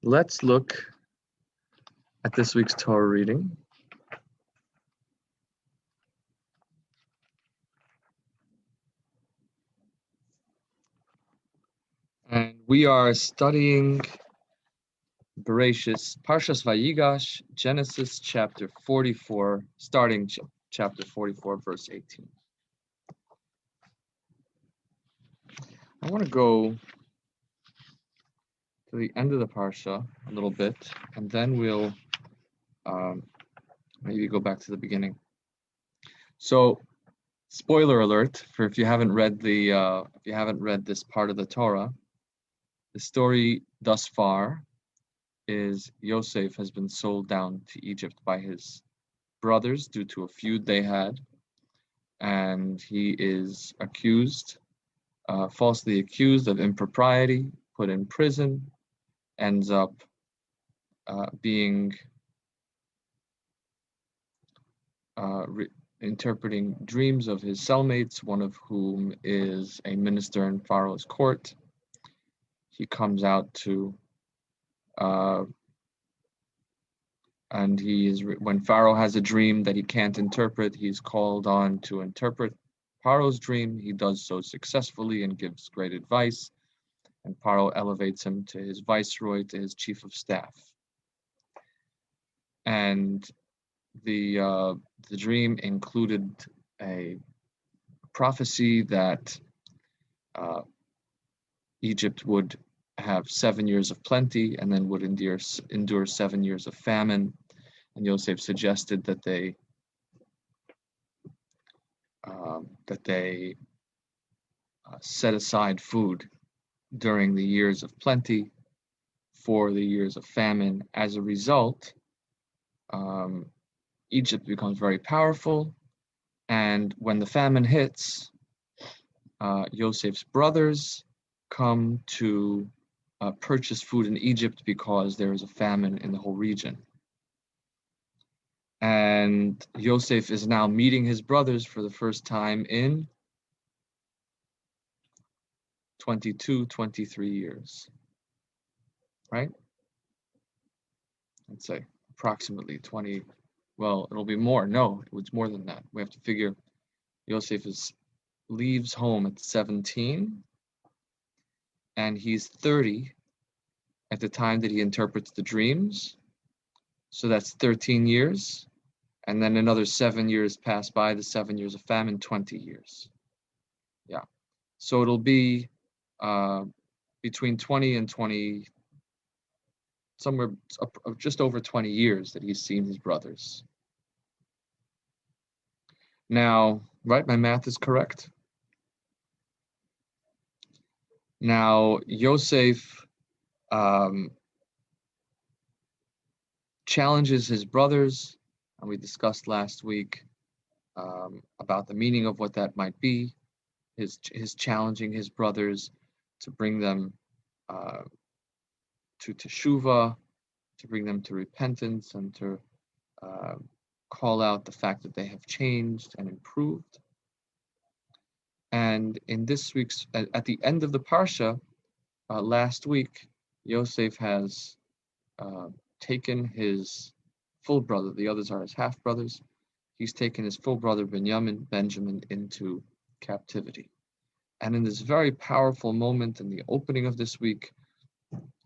Let's look at this week's Torah reading. And we are studying Bereshis, Parshas Vayigash, Genesis chapter 44, starting chapter 44, verse 18. I want to go to the end of the Parsha a little bit, and then we'll maybe go back to the beginning. So, spoiler alert for if you haven't read this part of the Torah, the story thus far is Yosef has been sold down to Egypt by his brothers due to a feud they had, and he is falsely accused of impropriety, put in prison, ends up interpreting dreams of his cellmates, one of whom is a minister in Pharaoh's court. He comes out to and when Pharaoh has a dream that he can't interpret, he's called on to interpret Pharaoh's dream. He does so successfully and gives great advice, and Pharaoh elevates him to his viceroy, to his chief of staff. And the dream included a prophecy that Egypt would have 7 years of plenty and then would endure 7 years of famine. And Yosef suggested that they set aside food during the years of plenty for the years of famine. As a result, Egypt becomes very powerful, and when the famine hits, Yosef's brothers come to purchase food in Egypt because there is a famine in the whole region. And Yosef is now meeting his brothers for the first time in 22, 23 years, right? Let's say approximately 20, well, it'll be more. No, it's more than that. We have to figure Yosef leaves home at 17, and he's 30 at the time that he interprets the dreams. So that's 13 years. And then another 7 years pass by, the 7 years of famine, 20 years. Yeah. So it'll be between 20 and 20, somewhere just over 20 years that he's seen his brothers. Now, right, my math is correct. Now, Yosef challenges his brothers, and we discussed last week about the meaning of what that might be. His challenging his brothers to bring them to teshuvah, to bring them to repentance, and to call out the fact that they have changed and improved. And in this week's, at the end of the Parsha, last week, Yosef has taken his full brother, the others are his half-brothers, he's taken his full brother Benjamin into captivity. And in this very powerful moment in the opening of this week,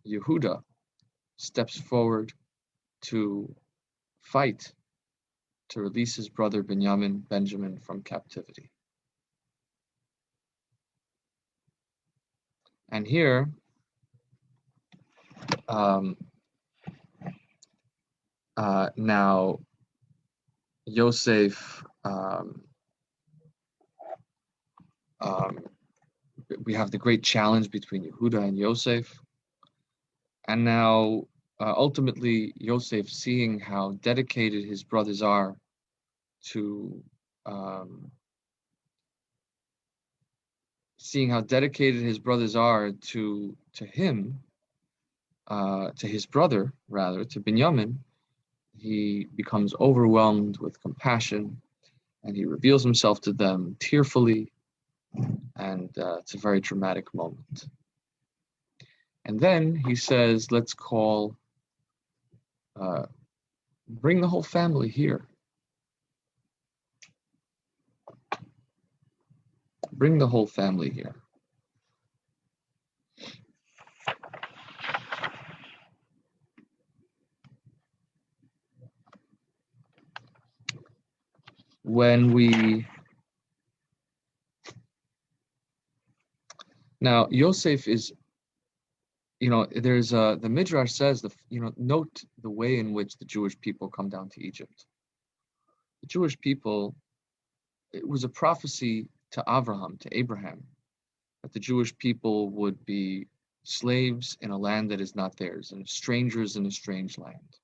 Yehuda steps forward to fight to release his brother Benjamin from captivity. And here, now Yosef, we have the great challenge between Yehuda and Yosef. And now, ultimately, Yosef, seeing how dedicated his brothers are to him, to his brother, rather, to Binyamin, he becomes overwhelmed with compassion, and he reveals himself to them tearfully, and it's a very dramatic moment. And then he says, let's bring the whole family here. Bring the whole family here. Now Yosef is, there's the Midrash says, note the way in which the Jewish people come down to Egypt. The Jewish people, it was a prophecy to Abraham, that the Jewish people would be slaves in a land that is not theirs, and strangers in a strange land.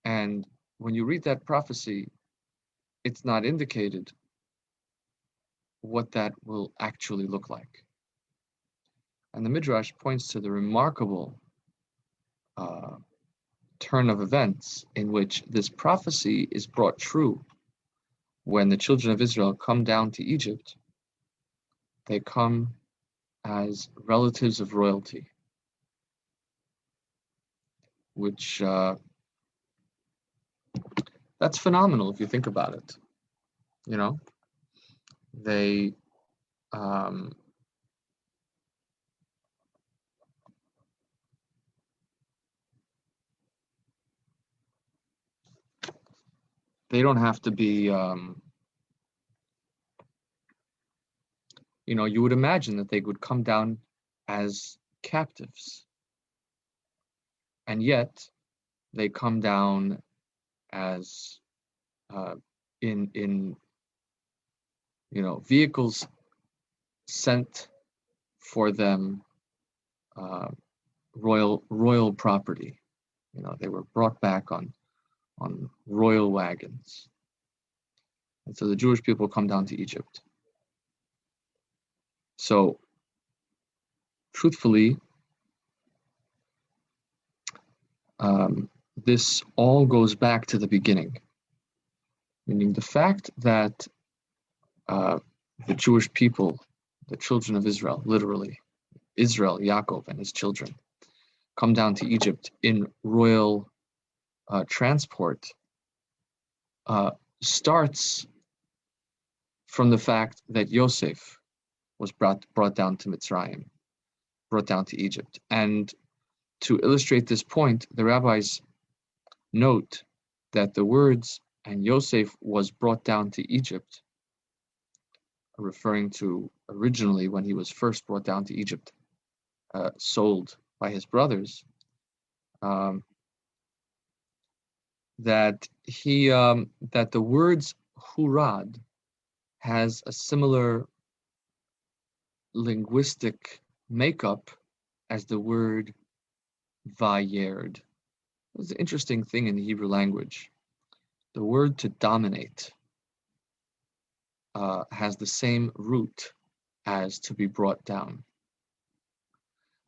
And when you read that prophecy, it's not indicated what that will actually look like. And the Midrash points to the remarkable turn of events in which this prophecy is brought true. When the children of Israel come down to Egypt, they come as relatives of royalty, which that's phenomenal if you think about it. They they don't have to be, you would imagine that they would come down as captives, and yet they come down as in vehicles sent for them, royal property. They were brought back on royal wagons. And so the Jewish people come down to Egypt. So truthfully, this all goes back to the beginning, meaning the fact that the Jewish people, the children of Israel, literally, Israel, Yaakov and his children, come down to Egypt in royal transport, starts from the fact that Yosef was brought down to Mitzrayim, brought down to Egypt. And to illustrate this point, the rabbis note that the words, and Yosef was brought down to Egypt, referring to originally when he was first brought down to Egypt, sold by his brothers, that the words hurad has a similar linguistic makeup as the word vayerd. It's an interesting thing in the Hebrew language. The word to dominate has the same root as to be brought down.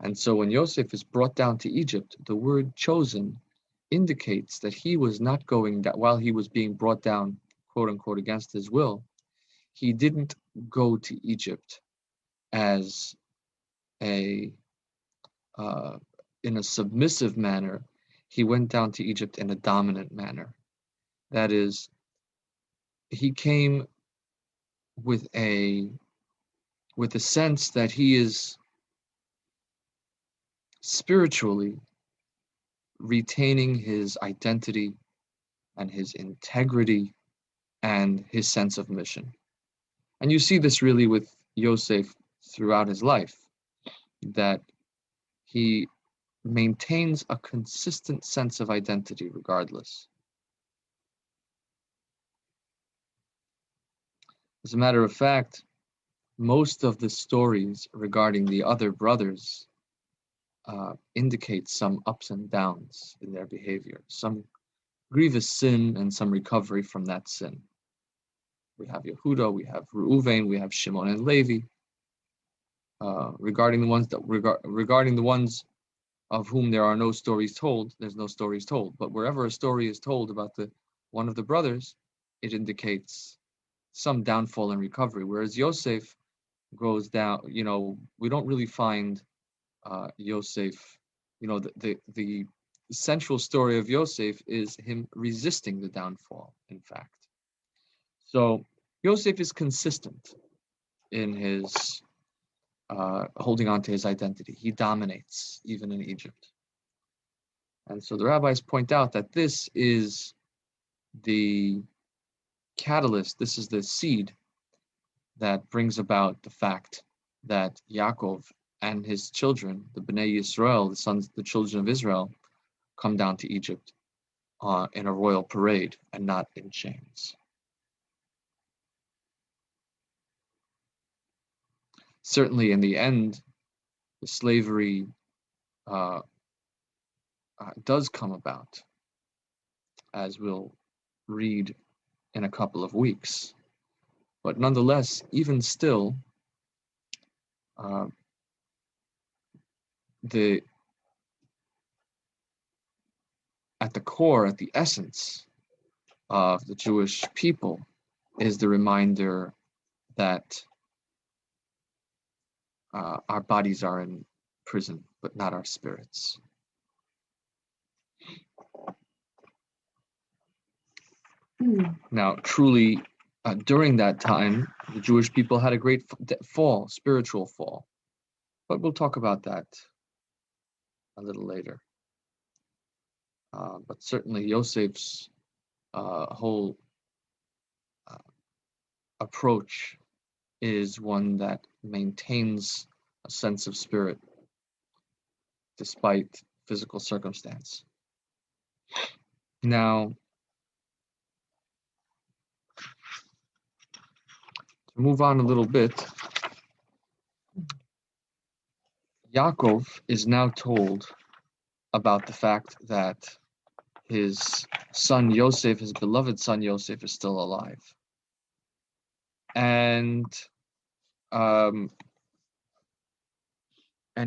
And so when Yosef is brought down to Egypt, the word chosen indicates that he was not going down, while he was being brought down, quote unquote, against his will, he didn't go to Egypt as in a submissive manner. He went down to Egypt in a dominant manner. That is, he came with a sense that he is spiritually retaining his identity and his integrity and his sense of mission. And you see this really with Yosef throughout his life, that he maintains a consistent sense of identity regardless. As a matter of fact, most of the stories regarding the other brothers indicate some ups and downs in their behavior, some grievous sin and some recovery from that sin. We have Yehuda, we have Reuven, we have Shimon and Levi. Regarding the ones of whom there are no stories told, there's no stories told. But wherever a story is told about one of the brothers, it indicates some downfall and recovery. Whereas Yosef goes down, we don't really find Yosef, the central story of Yosef is him resisting the downfall, in fact. So Yosef is consistent in his holding on to his identity. He dominates, even in Egypt. And so the rabbis point out that this is the catalyst, this is the seed that brings about the fact that Yaakov and his children, the Bnei Yisrael, the children of Israel, come down to Egypt in a royal parade and not in chains. Certainly, in the end, the slavery does come about, as we'll read in a couple of weeks. But nonetheless, even still, at the core, at the essence of the Jewish people is the reminder that our bodies are in prison, but not our spirits. Now, truly, during that time, the Jewish people had a great fall, spiritual fall. But we'll talk about that a little later. But certainly Yosef's whole approach is one that maintains a sense of spirit despite physical circumstance. Now, to move on a little bit, Yaakov is now told about the fact that his son Yosef, his beloved son Yosef, is still alive. And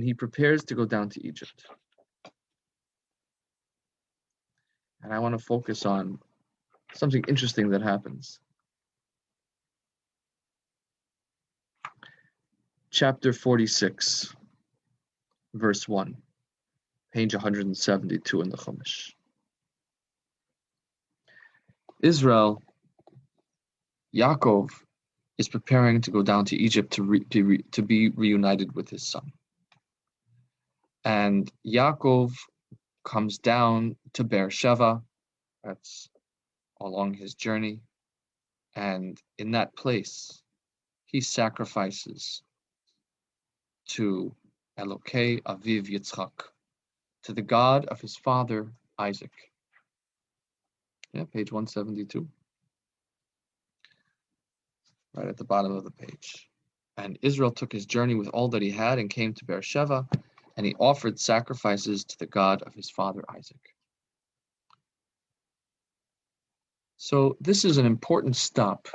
he prepares to go down to Egypt. And I want to focus on something interesting that happens. Chapter 46, verse 1, page 172 in the Chumash. Israel, Yaakov, is preparing to go down to Egypt to be reunited with his son. And Yaakov comes down to Beersheba, that's along his journey, and in that place, he sacrifices to Elokei Aviv Yitzchak, to the God of his father Isaac. Yeah, page 172. Right at the bottom of the page. And Israel took his journey with all that he had and came to Beersheba, and he offered sacrifices to the God of his father Isaac. So this is an important stop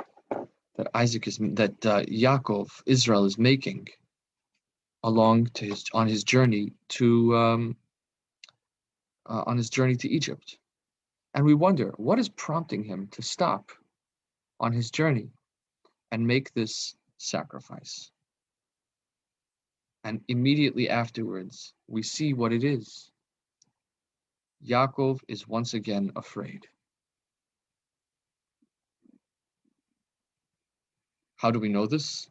that Yaakov, Israel, is making on his journey to Egypt. And we wonder, what is prompting him to stop on his journey and make this sacrifice? And immediately afterwards, we see what it is. Yaakov is once again afraid. How do we know this?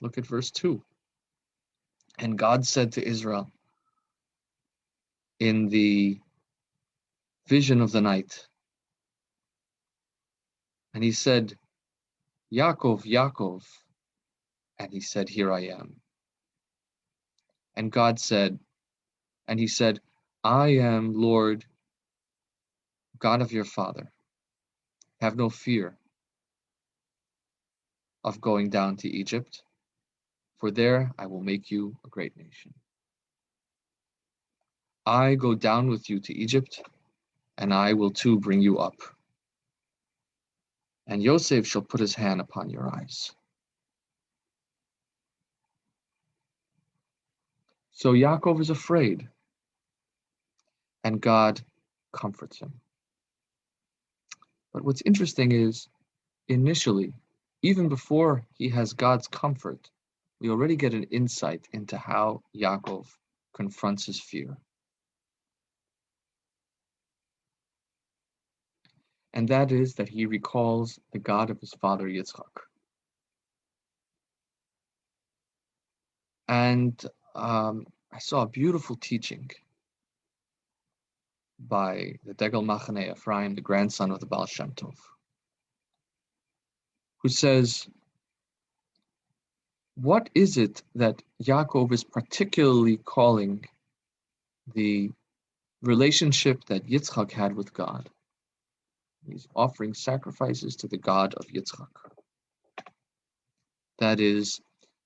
Look at verse 2. And God said to Israel in the vision of the night, and he said, Yaakov, Yaakov. And he said, here I am. And God said, and he said, I am Lord, God of your father. Have no fear of going down to Egypt, for there I will make you a great nation. I go down with you to Egypt, and I will too bring you up. And Yosef shall put his hand upon your eyes. So Yaakov is afraid, and God comforts him. But what's interesting is, initially, even before he has God's comfort, we already get an insight into how Yaakov confronts his fear. And that is that he recalls the God of his father Yitzchak. And I saw a beautiful teaching by the Degel Machane Ephraim, the grandson of the Baal Shem Tov, who says, what is it that Yaakov is particularly calling the relationship that Yitzchak had with God? He's offering sacrifices to the God of Yitzchak. That is,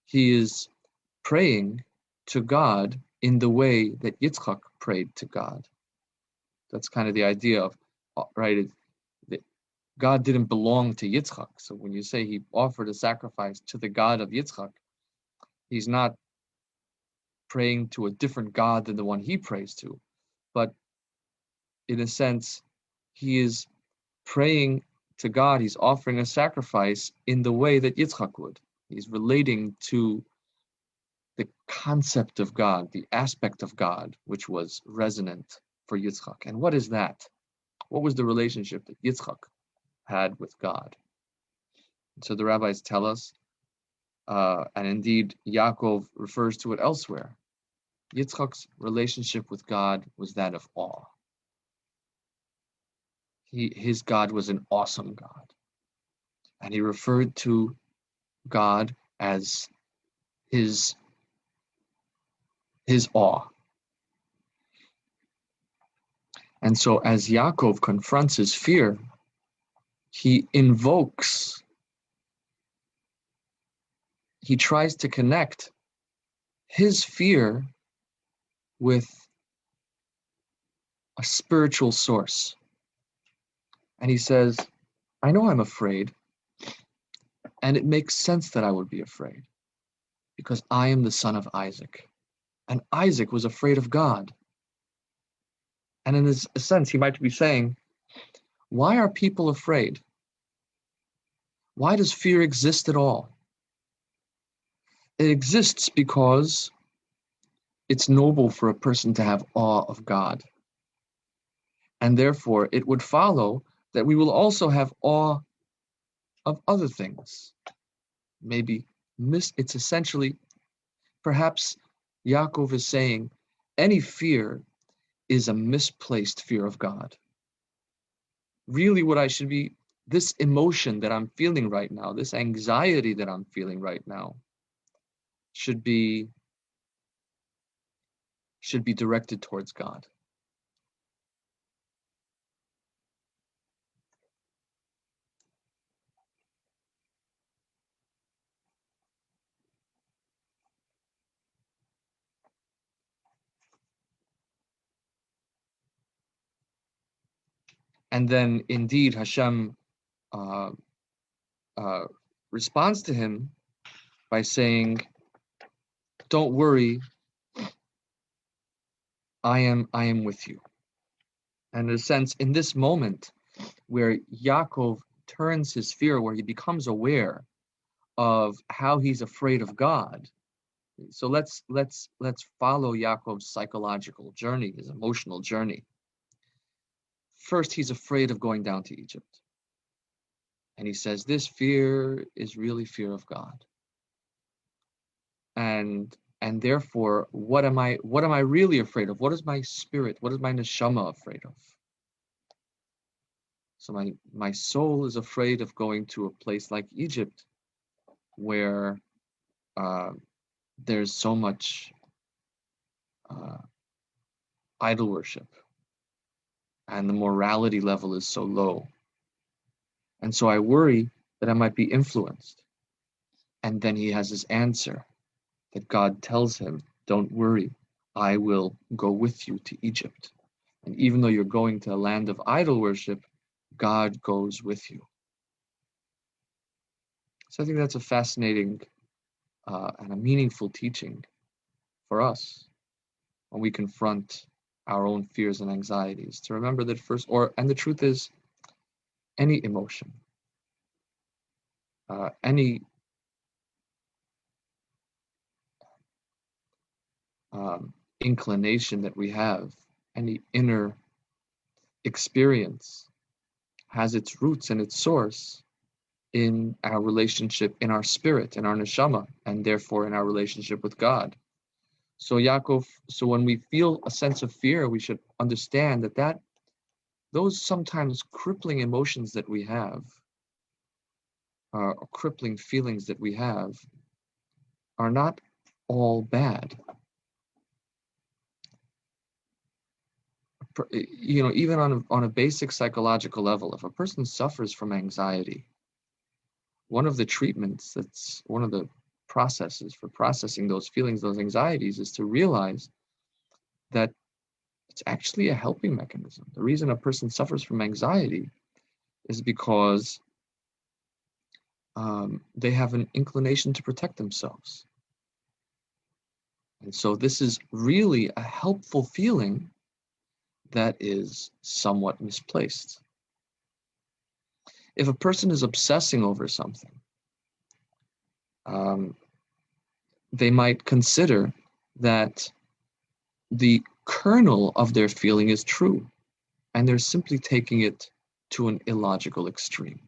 he is praying to God in the way that Yitzchak prayed to God. That's kind of the idea of, right, that God didn't belong to Yitzchak. So when you say he offered a sacrifice to the God of Yitzchak, he's not praying to a different God than the one he prays to. But in a sense, he is praying to God, he's offering a sacrifice in the way that Yitzchak would. He's relating to the concept of God, the aspect of God, which was resonant for Yitzchak. And what is that? What was the relationship that Yitzchak had with God? And so the rabbis tell us, and indeed Yaakov refers to it elsewhere, Yitzchak's relationship with God was that of awe. His God was an awesome God. And he referred to God as his awe. And so as Yaakov confronts his fear, he tries to connect his fear with a spiritual source. And he says, I know I'm afraid, and it makes sense that I would be afraid, because I am the son of Isaac. And Isaac was afraid of God. And in this sense, he might be saying, why are people afraid? Why does fear exist at all? It exists because it's noble for a person to have awe of God. And therefore, it would follow that we will also have awe of other things. Maybe it's essentially, perhaps Yaakov is saying, any fear is a misplaced fear of God. Really what I should be, this emotion that I'm feeling right now, this anxiety that I'm feeling right now, should be directed towards God. And then indeed Hashem responds to him by saying, don't worry, I am with you. And in a sense, in this moment where Yaakov turns his fear, where he becomes aware of how he's afraid of God. So let's follow Yaakov's psychological journey, his emotional journey. First, he's afraid of going down to Egypt. And he says, this fear is really fear of God. And therefore, what am I really afraid of? What is my spirit? What is my neshama afraid of? So my soul is afraid of going to a place like Egypt, where there's so much idol worship, and the morality level is so low. And so I worry that I might be influenced. And then he has his answer that God tells him, don't worry, I will go with you to Egypt. And even though you're going to a land of idol worship, God goes with you. So I think that's a fascinating and a meaningful teaching for us when we confront our own fears and anxieties, to remember that and the truth is, any emotion, any inclination that we have, any inner experience, has its roots and its source in our relationship, in our spirit, in our neshama, and therefore in our relationship with God. So when we feel a sense of fear, we should understand that those sometimes crippling emotions that we have, or crippling feelings that we have, are not all bad. Even on a basic psychological level, if a person suffers from anxiety, one of the treatments, that's one of the processes for processing those feelings, those anxieties, is to realize that it's actually a helping mechanism. The reason a person suffers from anxiety is because they have an inclination to protect themselves. And so this is really a helpful feeling that is somewhat misplaced. If a person is obsessing over something, they might consider that the kernel of their feeling is true, and they're simply taking it to an illogical extreme.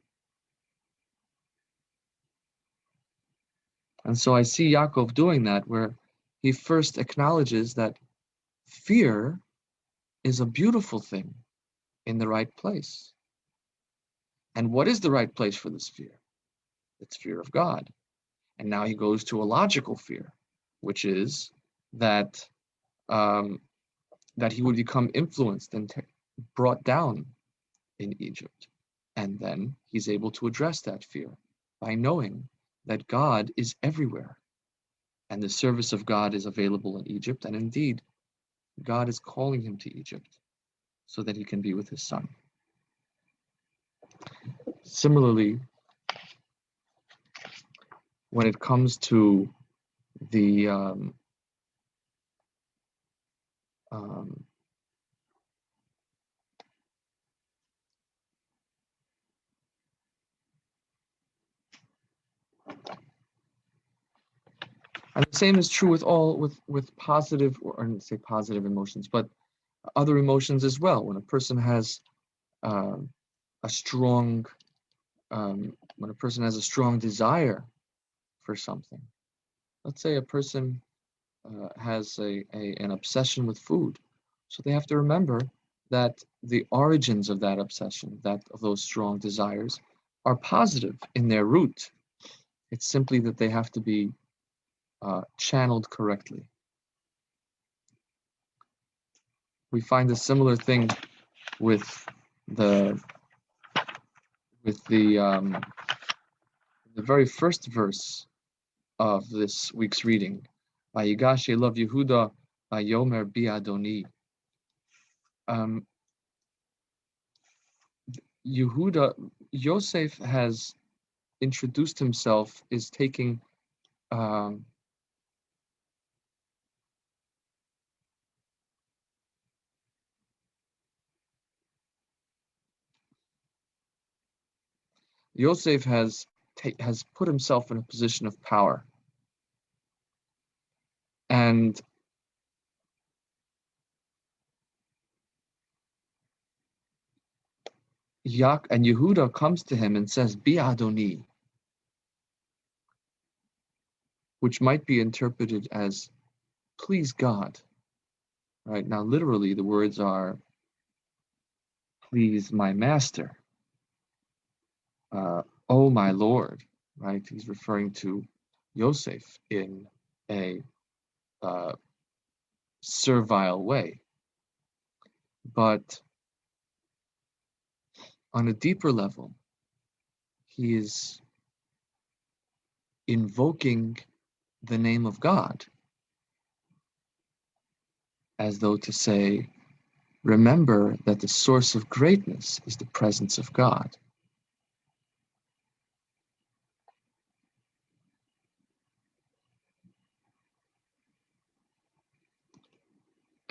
And so I see Yaakov doing that, where he first acknowledges that fear is a beautiful thing in the right place. And what is the right place for this fear? It's fear of God. And now he goes to a logical fear, which is that he would become influenced and brought down in Egypt. And then he's able to address that fear by knowing that God is everywhere. And the service of God is available in Egypt. And indeed, God is calling him to Egypt so that he can be with his son. Similarly, when it comes to the and the same is true with positive, or I didn't say positive emotions, but other emotions as well. When a person has when a person has a strong desire for something. Let's say a person has an obsession with food. So they have to remember that the origins of that obsession, of those strong desires, are positive in their root. It's simply that they have to be channeled correctly. We find a similar thing with the very first verse of this week's reading. Vayigash love Yehuda Yomer bi Adoni. Yosef has introduced himself, is taking Yosef has put himself in a position of power, and Yehuda comes to him and says, "Bi Adoni," which might be interpreted as "please God." Right now, literally, the words are "please my master," "oh my Lord." Right? He's referring to Yosef in a servile way, but on a deeper level, he is invoking the name of God, as though to say, remember that the source of greatness is the presence of God.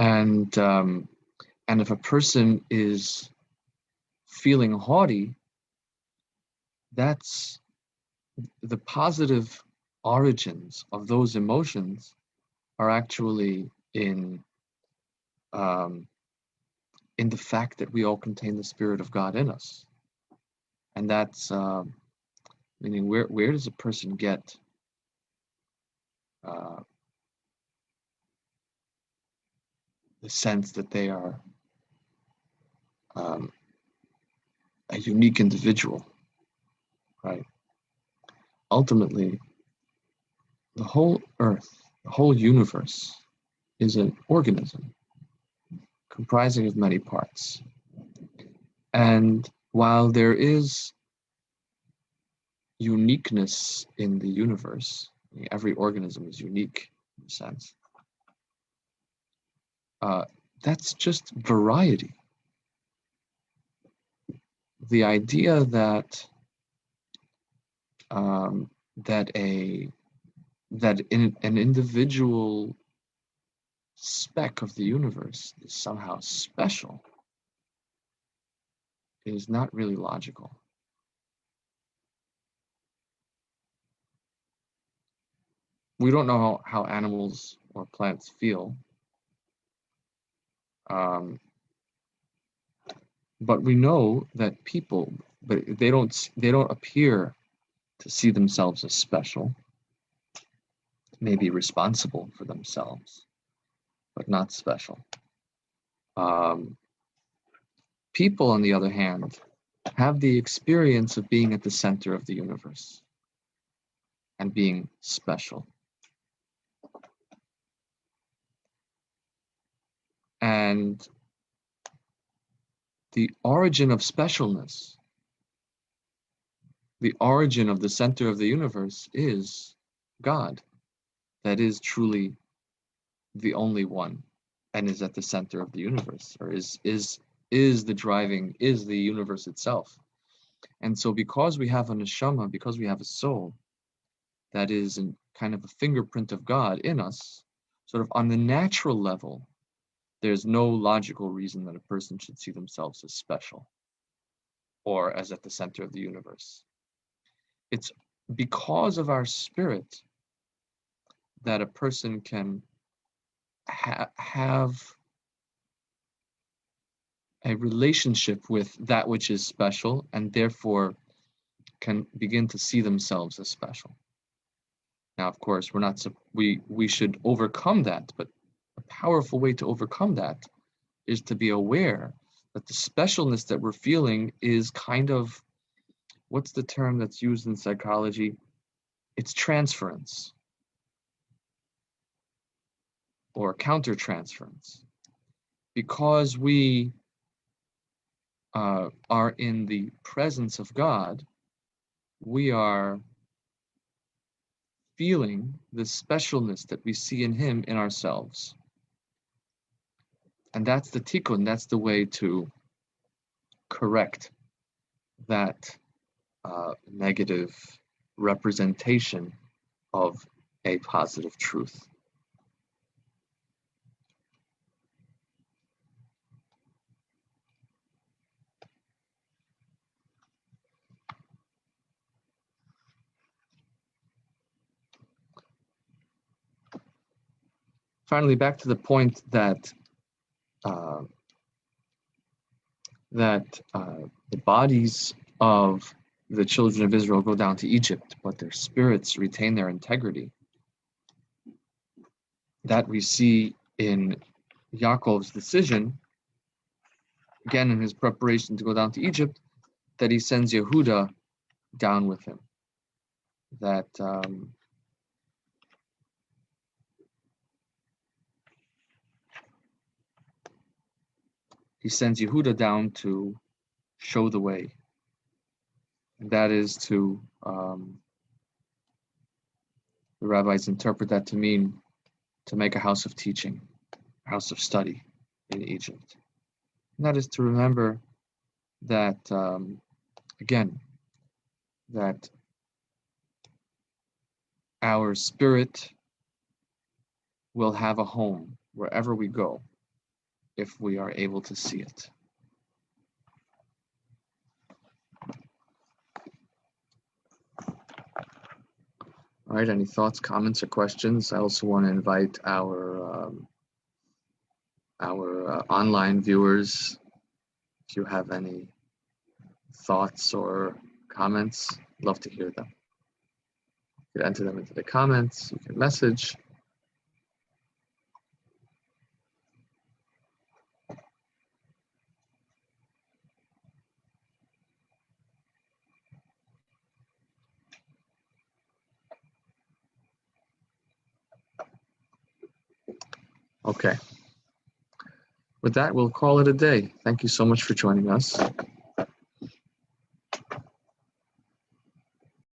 And if a person is feeling haughty, that's the positive origins of those emotions are actually in the fact that we all contain the Spirit of God in us. And that's meaning where does a person get the sense that they are a unique individual, right? Ultimately, the whole earth, the whole universe is an organism comprising of many parts. And while there is uniqueness in the universe, every organism is unique in a sense, that's just variety. The idea that that an individual speck of the universe is somehow special is not really logical. We don't know how animals or plants feel, but we know that people, but they don't appear to see themselves as special, maybe responsible for themselves, but not special. People, on the other hand, have the experience of being at the center of the universe and being special. And the origin of specialness, the origin of the center of the universe is God. That is truly the only one and is at the center of the universe, or is the driving, is the universe itself. And so because we have a neshama, because we have a soul that is kind of a fingerprint of God in us, sort of on the natural level, there's no logical reason that a person should see themselves as special or as at the center of the universe. It's because of our spirit that a person can have a relationship with that which is special and therefore can begin to see themselves as special. Now, of course, we should overcome that, but a powerful way to overcome that is to be aware that the specialness that we're feeling is kind of, what's the term that's used in psychology? It's transference or countertransference. Because we are in the presence of God, we are feeling the specialness that we see in Him in ourselves. And that's the tikkun, that's the way to correct that negative representation of a positive truth. Finally, back to the point that the bodies of the children of Israel go down to Egypt, but their spirits retain their integrity. That we see in Yaakov's decision, again in his preparation to go down to Egypt, that he sends Yehuda down with him. That he sends Yehuda down to show the way. And that is to, the rabbis interpret that to mean to make a house of teaching, a house of study in Egypt. And that is to remember that, again, that our spirit will have a home wherever we go if we are able to see it. All right, any thoughts, comments, or questions? I also want to invite our our online viewers, if you have any thoughts or comments, love to hear them. You can enter them into the comments, you can message. Okay. With that, we'll call it a day. Thank you so much for joining us.